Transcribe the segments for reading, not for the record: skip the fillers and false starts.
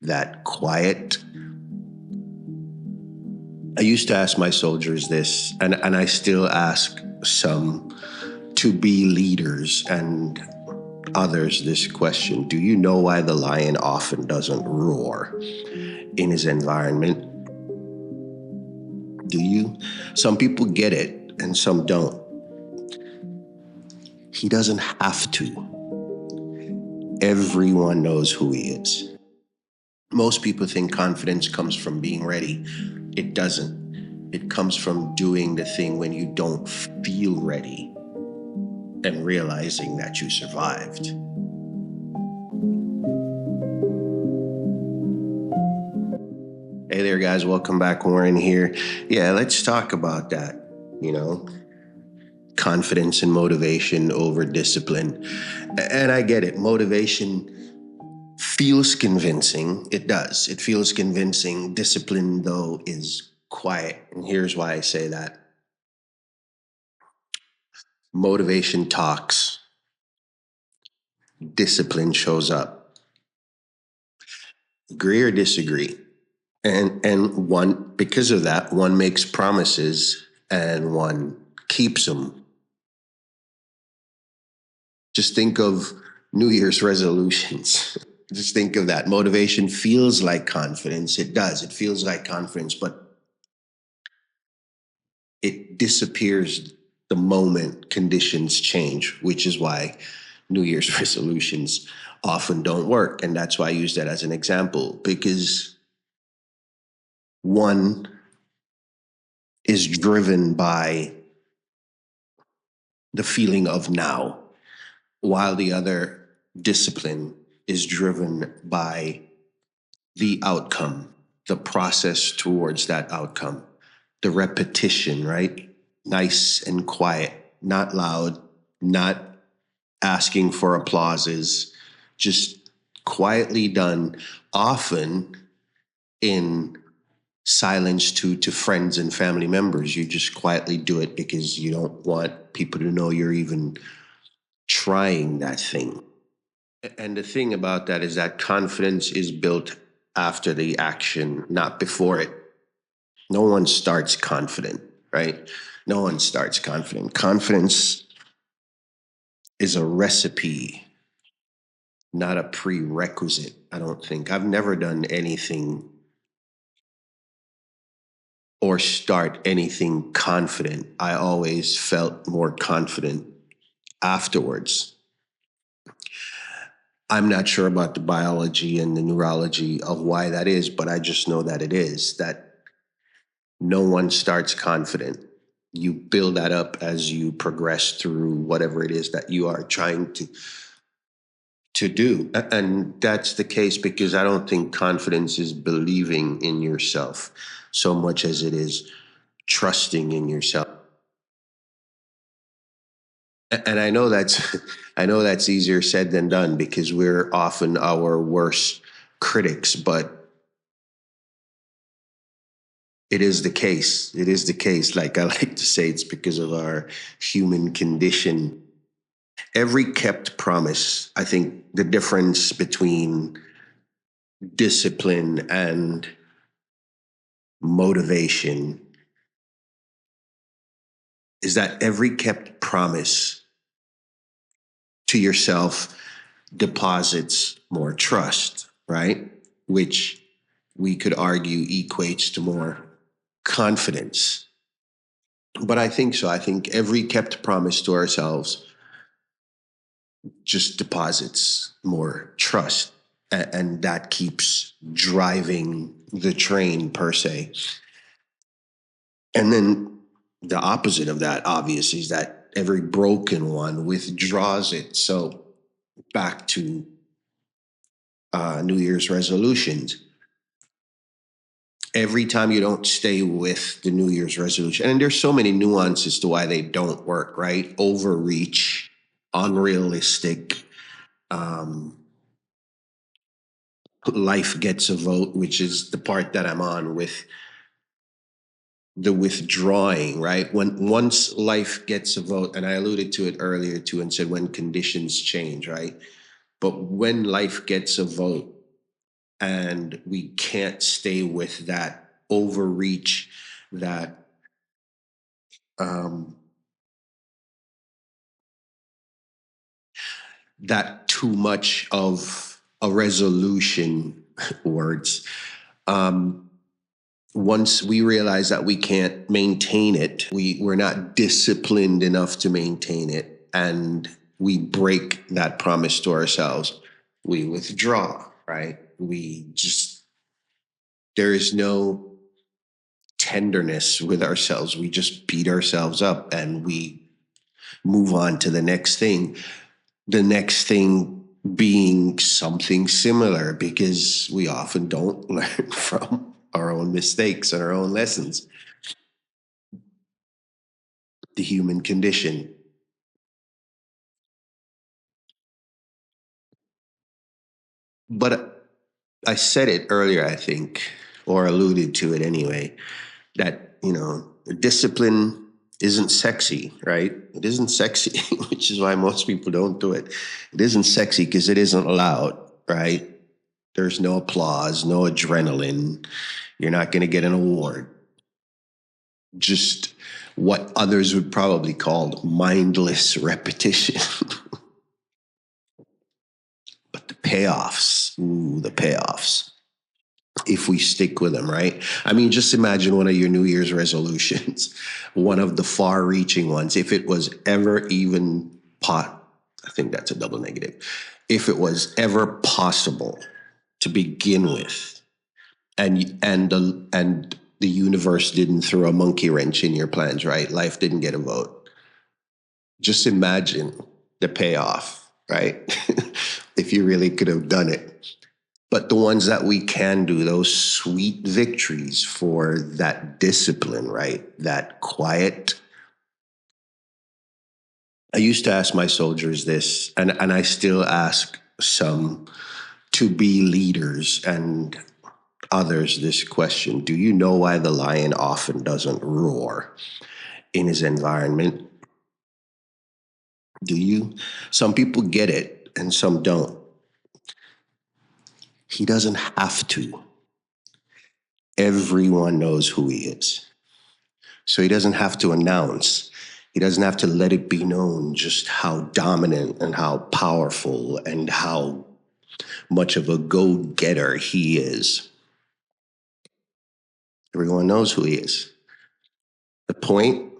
that quiet. I used to ask my soldiers this, and I still ask some to be leaders and others this question. Do you know why the lion often doesn't roar in his environment? Do you? Some people get it and some don't. He doesn't have to. Everyone knows who he is. Most people think confidence comes from being ready. It doesn't. It comes from doing the thing when you don't feel ready and realizing that you survived. Hey there, guys. Welcome back. Warren here. Yeah, let's talk about that. Confidence and motivation over discipline. And I get it. Motivation feels convincing. It does. It feels convincing. Discipline, though, is quiet. And here's why I say that. Motivation talks. Discipline shows up. Agree or disagree? And one, because of that, one makes promises and one keeps them. Just think of New Year's resolutions. Just think of that. Motivation feels like confidence. It does. It feels like confidence, but it disappears the moment conditions change, which is why New Year's resolutions often don't work. And that's why I use that as an example, because one is driven by the feeling of now, while the other discipline is driven by the outcome, the process towards that outcome, the repetition, right? Nice and quiet, not loud, not asking for applauses, just quietly done, often in silence to friends and family members. You just quietly do it because you don't want people to know you're even trying that thing. And the thing about that is that confidence is built after the action, not before it. No one starts confident, right? No one starts confident. Confidence is a recipe, not a prerequisite, I don't think. I've never done anything or start anything confident. I always felt more confident afterwards. I'm not sure about the biology and the neurology of why that is, but I just know that it is, that no one starts confident. You build that up as you progress through whatever it is that you are trying to do. And that's the case because I don't think confidence is believing in yourself so much as it is trusting in yourself. And I know that's easier said than done because we're often our worst critics, but it is the case. It is the case. Like I like to say, it's because of our human condition. Every kept promise, I think the difference between discipline and motivation is that every kept promise to yourself deposits more trust, right? Which we could argue equates to more confidence. But I think so. I think every kept promise to ourselves just deposits more trust. And that keeps driving the train, per se. And then the opposite of that, obviously, is that every broken one withdraws it. So back to New Year's resolutions. Every time you don't stay with the New Year's resolution, and there's so many nuances to why they don't work, right? Overreach, unrealistic, life gets a vote, which is the part that I'm on with the withdrawing, right? When once life gets a vote, and I alluded to it earlier too and said when conditions change, right? But when life gets a vote and we can't stay with that overreach, that um, that too much of a resolution words. Um, Once we realize that we can't maintain it, we're not disciplined enough to maintain it, and we break that promise to ourselves, we withdraw, right? We just, there is no tenderness with ourselves. We just beat ourselves up and we move on to the next thing. The next thing being something similar, because we often don't learn from our own mistakes and our own lessons. The human condition. But I said it earlier, I think, or alluded to it anyway, that, discipline isn't sexy, right? It isn't sexy, which is why most people don't do it. It isn't sexy because it isn't loud, right? There's no applause, no adrenaline. You're not going to get an award. Just what others would probably call mindless repetition. But the payoffs, ooh, the payoffs, if we stick with them, right? I mean, just imagine one of your New Year's resolutions, one of the far reaching ones, if it was ever even I think that's a double negative. If it was ever possible to begin with, and the universe didn't throw a monkey wrench in your plans, right? Life didn't get a vote. Just imagine the payoff, right? If you really could have done it. But the ones that we can do, those sweet victories for that discipline, right? That quiet. I used to ask my soldiers this, and I still ask some to be leaders and others this question. Do you know why the lion often doesn't roar in his environment? Do you? Some people get it and some don't. He doesn't have to. Everyone knows who he is. So he doesn't have to announce. He doesn't have to let it be known just how dominant and how powerful and how much of a go-getter he is. Everyone knows who he is. The point,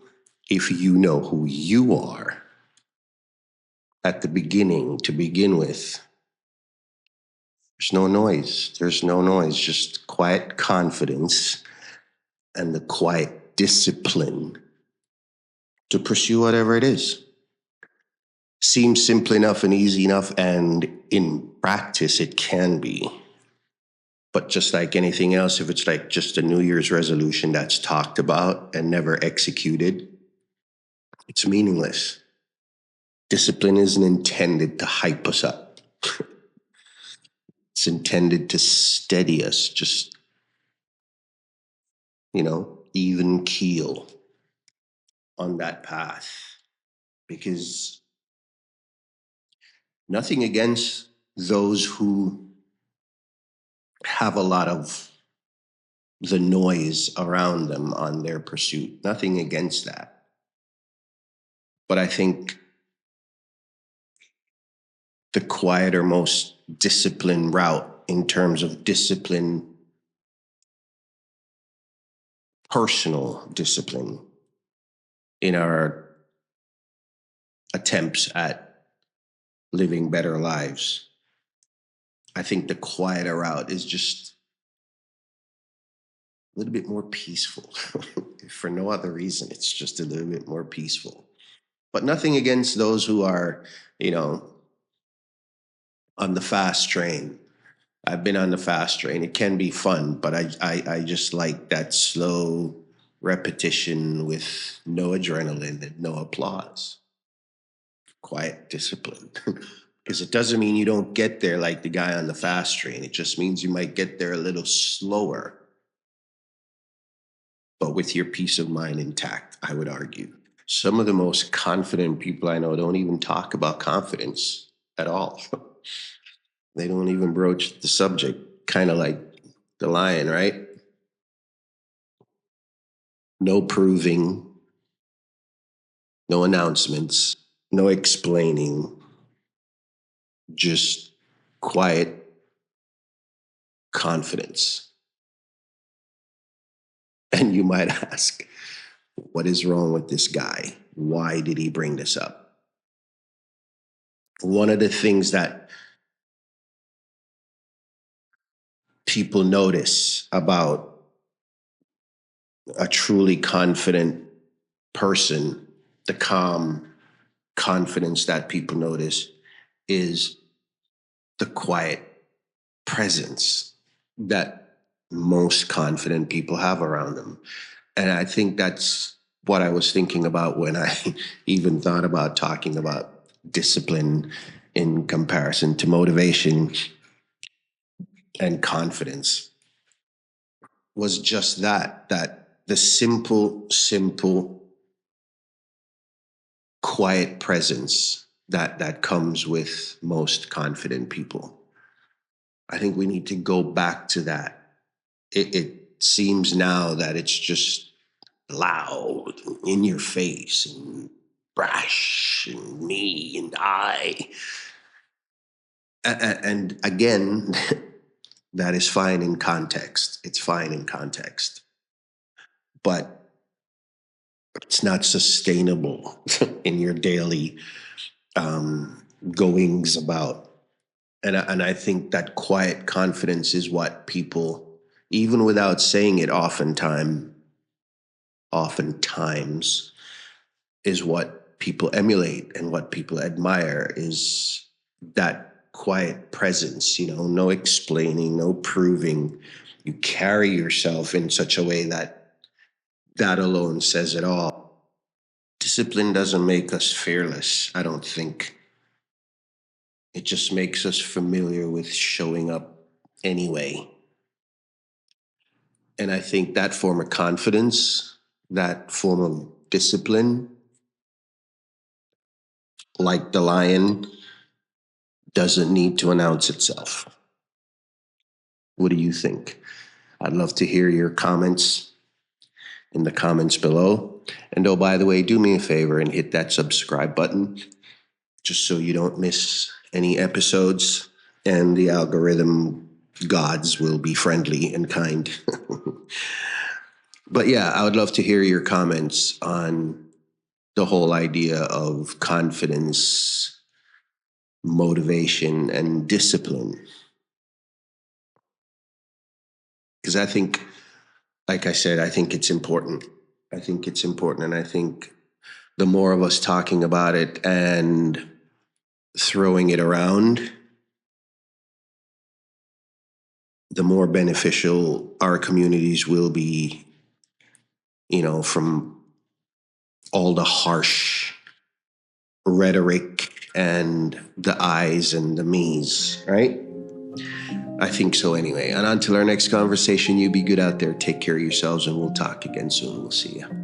if you know who you are at the beginning to begin with, there's no noise. There's no noise, just quiet confidence and the quiet discipline to pursue whatever it is. Seems simple enough and easy enough, and in practice, it can be. But just like anything else, if it's like just a New Year's resolution that's talked about and never executed, it's meaningless. Discipline isn't intended to hype us up. It's intended to steady us, just, even keel on that path. Because nothing against those who have a lot of the noise around them on their pursuit. Nothing against that. But I think the quieter, most disciplined route in terms of discipline, personal discipline in our attempts at living better lives, I think the quieter route is just a little bit more peaceful. For no other reason, it's just a little bit more peaceful. But nothing against those who are, you know, on the fast train. I've been on the fast train. It can be fun, but I just like that slow repetition with no adrenaline and no applause. Quiet discipline. Because it doesn't mean you don't get there like the guy on the fast train. It just means you might get there a little slower, but with your peace of mind intact, I would argue. Some of the most confident people I know don't even talk about confidence at all. They don't even broach the subject. kind of like the lion, right? No proving, no announcements, no explaining, just quiet confidence. And you might ask, what is wrong with this guy? Why did he bring this up? One of the things that people notice about a truly confident person, the calm confidence that people notice, is the quiet presence that most confident people have around them. And I think that's what I was thinking about when I even thought about talking about discipline in comparison to motivation and confidence, was just that the simple, quiet presence that comes with most confident people. I think we need to go back to that. It seems now that it's just loud, in your face, and brash, and me, and I. And again, that is fine in context. It's fine in context. But it's not sustainable in your daily goings about. And I think that quiet confidence is what people, even without saying it oftentimes, is what people emulate and what people admire, is that quiet presence, no explaining, no proving. You carry yourself in such a way that alone says it all. Discipline doesn't make us fearless, I don't think. It just makes us familiar with showing up anyway. And I think that form of confidence, that form of discipline, like the lion, doesn't need to announce itself. What do you think? I'd love to hear your comments in the comments below. And oh, by the way, do me a favor and hit that subscribe button just so you don't miss any episodes, and the algorithm gods will be friendly and kind. But yeah, I would love to hear your comments on the whole idea of confidence, motivation, and discipline. Because I think, like I said, I think it's important. I think it's important. And I think the more of us talking about it and throwing it around, the more beneficial our communities will be, from all the harsh rhetoric and the I's and the me's, right? I think so anyway. And until our next conversation, you be good out there. Take care of yourselves, and we'll talk again soon. We'll see you.